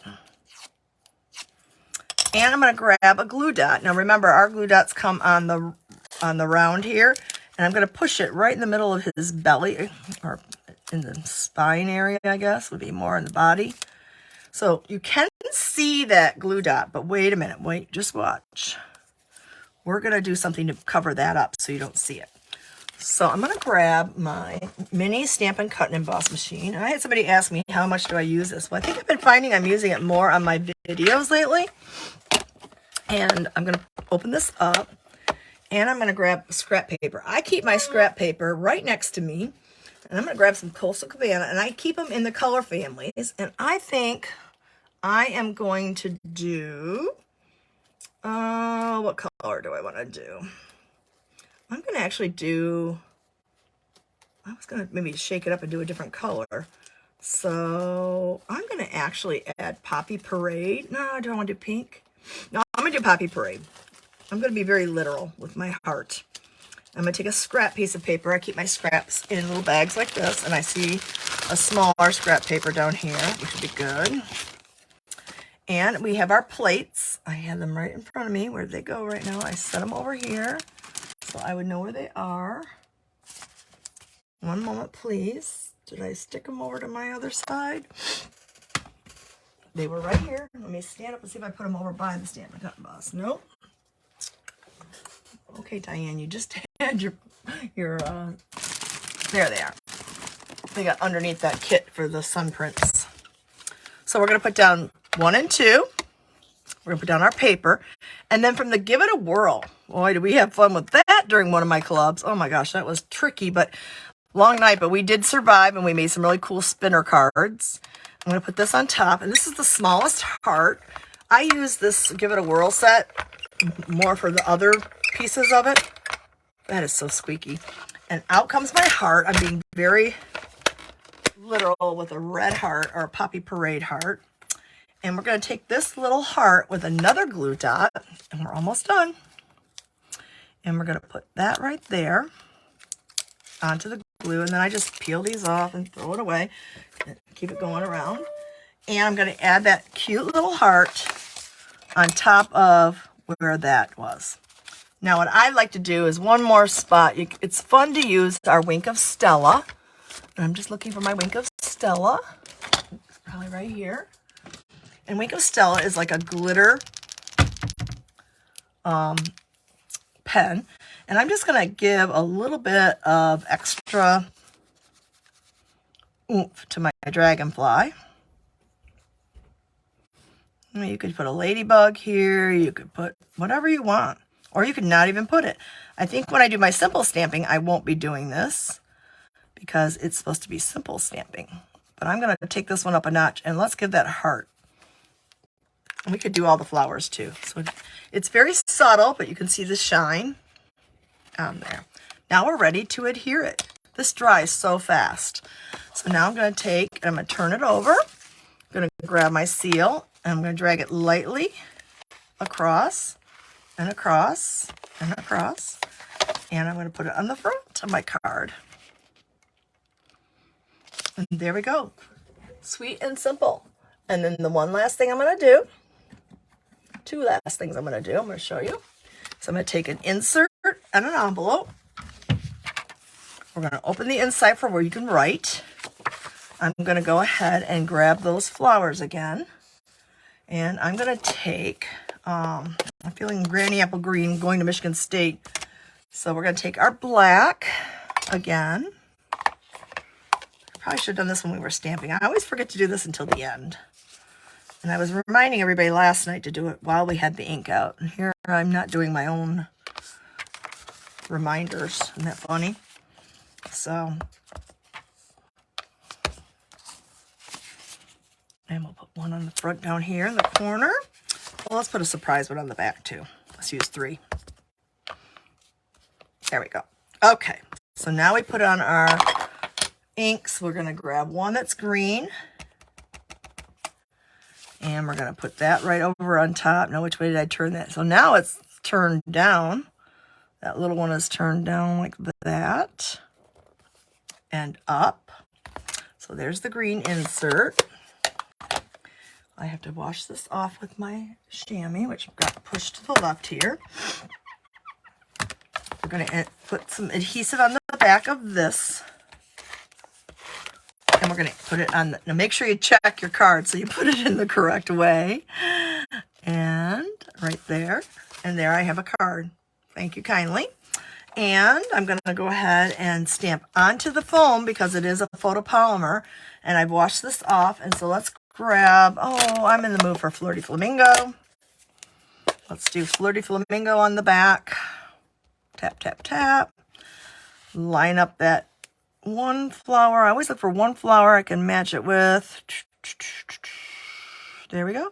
And I'm going to grab a glue dot. Now remember, our glue dots come on the round here. And I'm going to push it right in the middle of his belly, or in the spine area, I guess, would be more in the body. So you can see that glue dot, but wait a minute. Wait, just watch. We're going to do something to cover that up so you don't see it. So I'm going to grab my mini Stampin' Cut and Emboss machine. And I had somebody ask me, how much do I use this? Well, I think I've been finding I'm using it more on my videos lately. And I'm going to open this up. And I'm going to grab scrap paper. I keep my scrap paper right next to me. And I'm going to grab some Coastal Cabana. And I keep them in the color families. And I think I am going to do... what color do I want to do? I'm going to actually do... I was going to maybe shake it up and do a different color. So I'm going to actually add Poppy Parade. No, I don't want to do pink. No, I'm going to do Poppy Parade. I'm going to be very literal with my heart. I'm going to take a scrap piece of paper. I keep my scraps in little bags like this. And I see a smaller scrap paper down here, which would be good. And we have our plates. I have them right in front of me. Where'd they go right now? I set them over here so I would know where they are. One moment, please. Did I stick them over to my other side? They were right here. Let me stand up and see if I put them over by the Stampin' Cut and Emboss. Nope. Okay, Diane, you just had your there they are. They got underneath that kit for the sun prints. So we're going to put down 1 and 2. We're going to put down our paper. And then from the Give It a Whirl. Boy, did we have fun with that during one of my clubs. Oh my gosh, that was tricky, but long night. But we did survive, and we made some really cool spinner cards. I'm going to put this on top. And this is the smallest heart. I use this Give It a Whirl set more for the other pieces of it. That is so squeaky. And out comes my heart. I'm being very literal with a red heart, or a Poppy Parade heart. And we're going to take this little heart with another glue dot, and we're almost done. And we're going to put that right there onto the glue, and then I just peel these off and throw it away and keep it going around. And I'm going to add that cute little heart on top of where that was. Now what I like to do is one more spot. It's fun to use our Wink of Stella. And I'm just looking for my Wink of Stella. It's probably right here. And Wink of Stella is like a glitter pen. And I'm just going to give a little bit of extra oomph to my dragonfly. You could put a ladybug here. You could put whatever you want. Or you could not even put it. I think when I do my simple stamping, I won't be doing this because it's supposed to be simple stamping. But I'm going to take this one up a notch, and let's give that heart. And we could do all the flowers too. So it's very subtle, but you can see the shine on there. Now we're ready to adhere it. This dries so fast. So now I'm going to take, and I'm going to turn it over. I'm going to grab my seal, and I'm going to drag it lightly across, and across, and across. And I'm going to put it on the front of my card. And there we go. Sweet and simple. And then the one last thing I'm going to do, two last things I'm going to do, I'm going to show you. So I'm going to take an insert and an envelope. We're going to open the inside for where you can write. I'm going to go ahead and grab those flowers again. And I'm going to take, I'm feeling Granny Apple Green, going to Michigan State. So we're going to take our black again. Probably should have done this when we were stamping. I always forget to do this until the end. And I was reminding everybody last night to do it while we had the ink out. And here I'm not doing my own reminders. Isn't that funny? So, and we'll put one on the front down here in the corner. Well, let's put a surprise one on the back too. Let's use 3. There we go. Okay, so now we put on our inks. We're going to grab one that's green. And we're going to put that right over on top. Now, which way did I turn that? So now it's turned down. That little one is turned down like that. And up. So there's the green insert. I have to wash this off with my chamois, which I've got pushed to the left here. We're going to put some adhesive on the back of this. And we're going to put it on, now make sure you check your card so you put it in the correct way. And right there. And there I have a card. Thank you kindly. And I'm going to go ahead and stamp onto the foam because it is a photopolymer. And I've washed this off. And so let's grab, oh, I'm in the mood for Flirty Flamingo. Let's do Flirty Flamingo on the back. Tap, tap, tap. Line up that one flower. I always look for one flower I can match it with. There we go.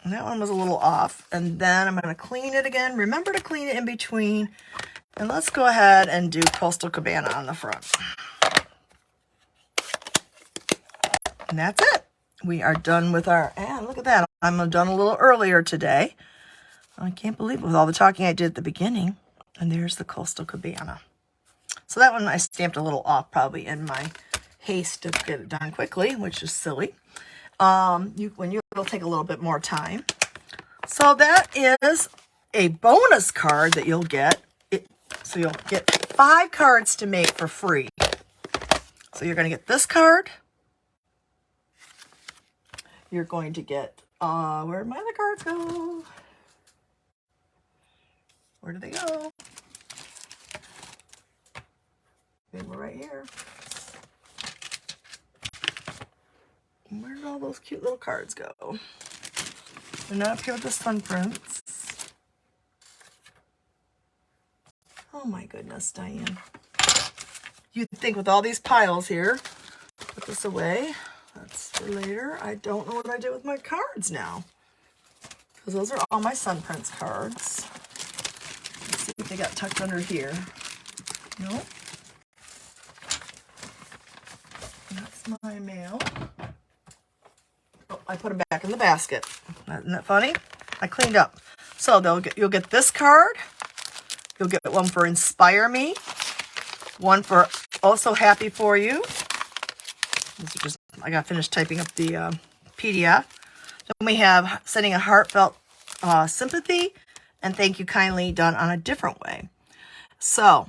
And that one was a little off. And then I'm going to clean it again. Remember to clean it in between. And let's go ahead and do Coastal Cabana on the front. And that's it. We are done with our, and look at that. I'm done a little earlier today. I can't believe it with all the talking I did at the beginning. And there's the Coastal Cabana. So that one I stamped a little off probably in my haste to get it done quickly, which is silly. It'll take a little bit more time. So that is a bonus card that you'll get. So you'll get 5 cards to make for free. So you're going to get this card. You're going to get, where'd my other cards go? Where did they go? They were right here. Where did all those cute little cards go? They're not up here with the sun prints. Oh my goodness, Diane. You'd think with all these piles here, put this away. That's for later. I don't know what I did with my cards now. Because those are all my sun prints cards. Let's see if they got tucked under here. Nope. That's my mail. Oh, I put them back in the basket. Isn't that funny? I cleaned up. So you'll get this card. You'll get one for Inspire Me. One for Also Happy For You. These are just, I got finished typing up the PDF. Then we have Sending a Heartfelt Sympathy and Thank You Kindly done on a different way. So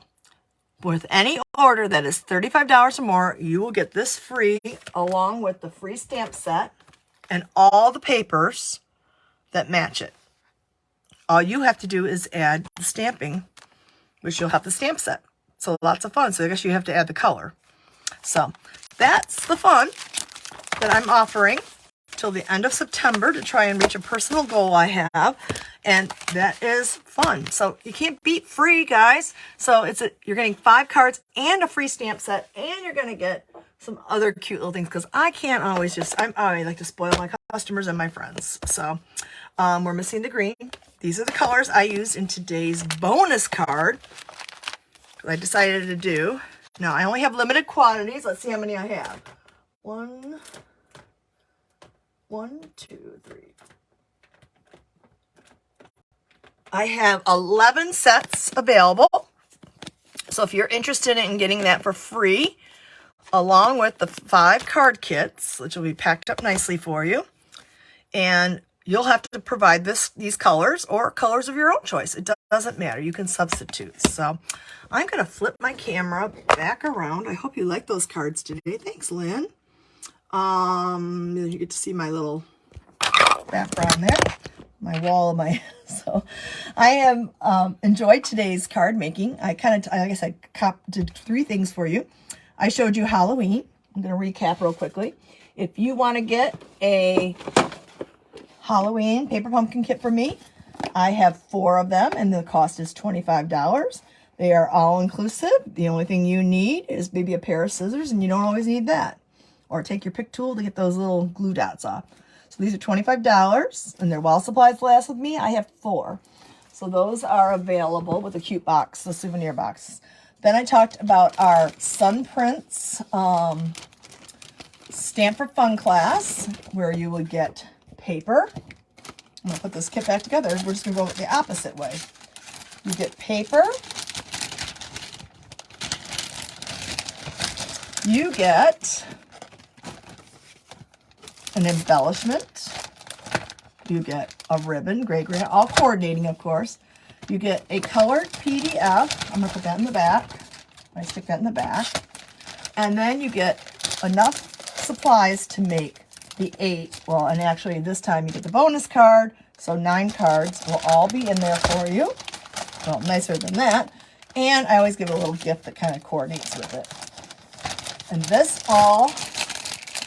with any order that is $35 or more, you will get this free along with the free stamp set and all the papers that match it. All you have to do is add the stamping, which you'll have the stamp set. So lots of fun. So I guess you have to add the color. So that's the fun that I'm offering till the end of September to try and reach a personal goal I have. And that is fun. So you can't beat free, guys. So you're getting 5 cards and a free stamp set, and you're going to get some other cute little things because I can't always I like to spoil my customers and my friends. So we're missing the green. These are the colors I used in today's bonus card. I decided to do. Now, I only have limited quantities. Let's see how many I have. One, two, three. I have 11 sets available. So if you're interested in getting that for free, along with the 5 card kits, which will be packed up nicely for you, and you'll have to provide these colors or colors of your own choice. It doesn't matter. You can substitute. So I'm going to flip my camera back around. I hope you like those cards today. Thanks, Lynn. You get to see my little background there, my wall of my. So I have enjoyed today's card making. I like I said, did 3 things for you. I showed you Halloween. I'm going to recap real quickly. If you want to get a Halloween paper pumpkin kit for me, I have 4 of them, and the cost is $25. They are all inclusive. The only thing you need is maybe a pair of scissors, and you don't always need that. Or take your pick tool to get those little glue dots off. So these are $25, and they're while supplies last with me. I have 4. So those are available with a cute box, the souvenir box. Then I talked about our Sun Prince Stamp for Fun class, where you would get paper. I'm going to put this kit back together. We're just going to go the opposite way. You get paper. You get an embellishment. You get a ribbon, gray, all coordinating, of course. You get a colored PDF. I'm going to put that in the back. I stick that in the back. And then you get enough supplies to make the 8. Well, and actually this time you get the bonus card. So 9 cards will all be in there for you. Well, nicer than that. And I always give a little gift that kind of coordinates with it. And this all,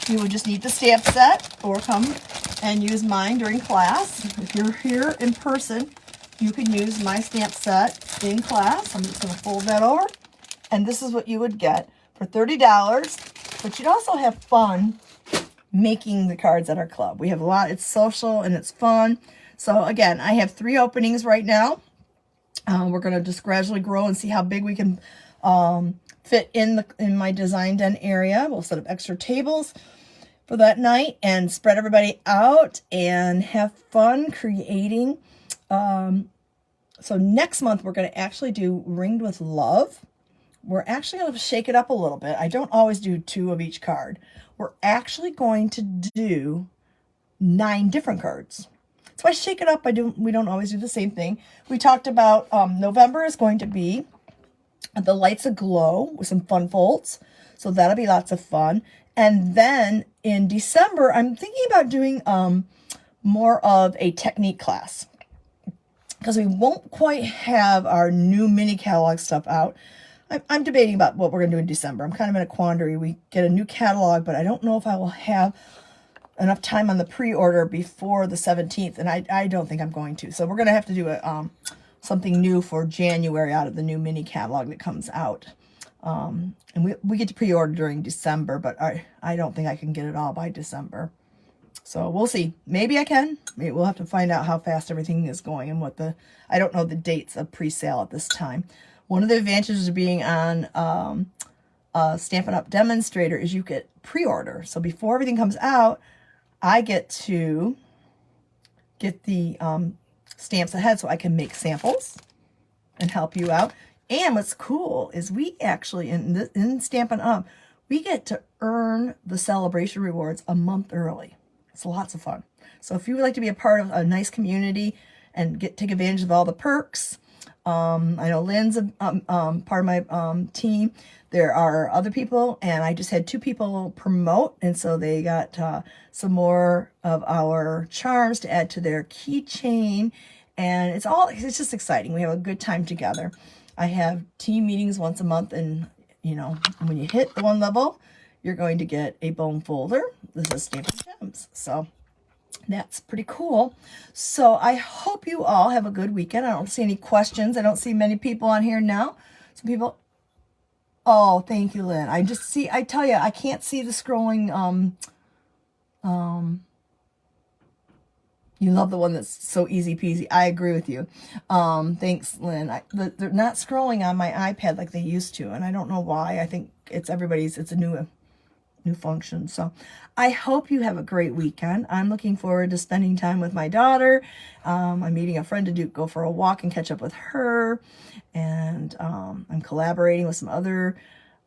you would just need the stamp set or come and use mine during class. If you're here in person, you can use my stamp set in class. I'm just going to fold that over. And this is what you would get for $30. But you'd also have fun making the cards at our club. We have a lot. It's social and it's fun. So again, I have 3 openings right now. We're going to just gradually grow and see how big we can fit in my design den area. We'll set up extra tables for that night and spread everybody out and have fun creating. So next month we're going to actually do Ringed with Love. We're actually going to shake it up a little bit. I don't always do 2 of each card. We're actually going to do 9 different cards. So I shake it up. We don't always do the same thing. We talked about November is going to be the Lights Aglow with some fun folds. So that'll be lots of fun. And then in December, I'm thinking about doing more of a technique class, because we won't quite have our new mini catalog stuff out. I'm debating about what we're going to do in December. I'm kind of in a quandary. We get a new catalog, but I don't know if I will have enough time on the pre-order before the 17th, and I don't think I'm going to. So we're going to have to do something new for January out of the new mini catalog that comes out. And we get to pre-order during December, but I don't think I can get it all by December. So we'll see. Maybe I can. Maybe we'll have to find out how fast everything is going and I don't know the dates of pre-sale at this time. One of the advantages of being on Stampin' Up! Demonstrator is you get pre-order. So before everything comes out, I get to get the stamps ahead so I can make samples and help you out. And what's cool is we actually, in Stampin' Up!, we get to earn the celebration rewards a month early. It's lots of fun. So if you would like to be a part of a nice community and take advantage of all the perks, I know Lynn's part of my team. There are other people, and I just had 2 people promote, and so they got some more of our charms to add to their keychain, and it's just exciting. We have a good time together. I have team meetings once a month, and when you hit the 1 level, you're going to get a bone folder. This is Stampin' Gems. So that's pretty cool. So I hope you all have a good weekend. I don't see any questions. I don't see many people on here now. Some people. Oh, thank you, Lynn. I tell you, I can't see the scrolling You love the one that's so easy peasy. I agree with you. Thanks, Lynn. They're not scrolling on my iPad like they used to, and I don't know why. I think it's a new function. So I hope you have a great weekend. I'm looking forward to spending time with my daughter. I'm meeting a friend to go for a walk and catch up with her. And I'm collaborating with some other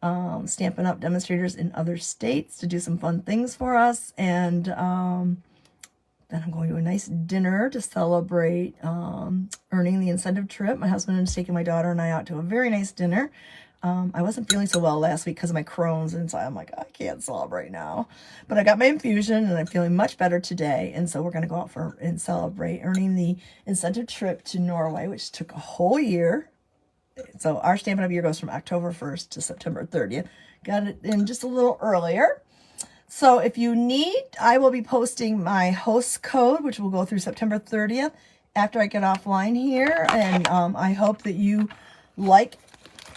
Stampin' Up! Demonstrators in other states to do some fun things for us. And then I'm going to a nice dinner to celebrate earning the incentive trip. My husband is taking my daughter and I out to a very nice dinner. I wasn't feeling so well last week because of my Crohn's, and so I'm like, I can't celebrate now. But I got my infusion, and I'm feeling much better today, and so we're going to go out and celebrate earning the incentive trip to Norway, which took a whole year. So our Stampin' Up! Year goes from October 1st to September 30th. Got it in just a little earlier. So if you need, I will be posting my host code, which will go through September 30th after I get offline here, and I hope that you like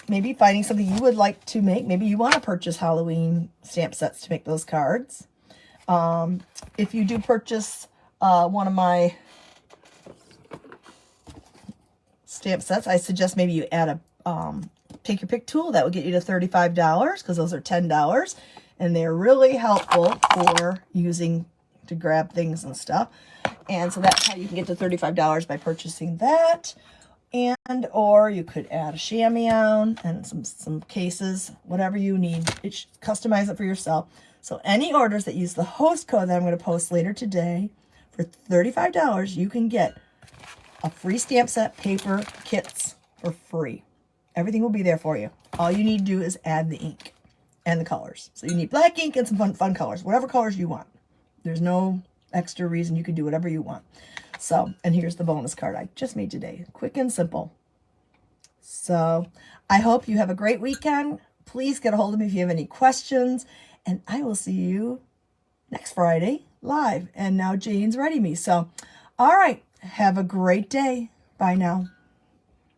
maybe finding something you would like to make. Maybe you want to purchase Halloween stamp sets to make those cards. If you do purchase one of my stamp sets, I suggest maybe you add a take your pick tool. That will get you to $35 because those are $10. And they're really helpful for using to grab things and stuff. And so that's how you can get to $35 by purchasing that. And or you could add a chamois on and some cases, whatever you need. Customize it for yourself. So any orders that use the host code that I'm going to post later today for $35, you can get a free stamp set, paper, kits for free. Everything will be there for you. All you need to do is add the ink and the colors. So you need black ink and some fun colors, whatever colors you want. There's no extra reason. You can do whatever you want. So, and here's the bonus card I just made today. Quick and simple. So, I hope you have a great weekend. Please get a hold of me if you have any questions. And I will see you next Friday live. And now Jane's ready me. So, all right. Have a great day. Bye now.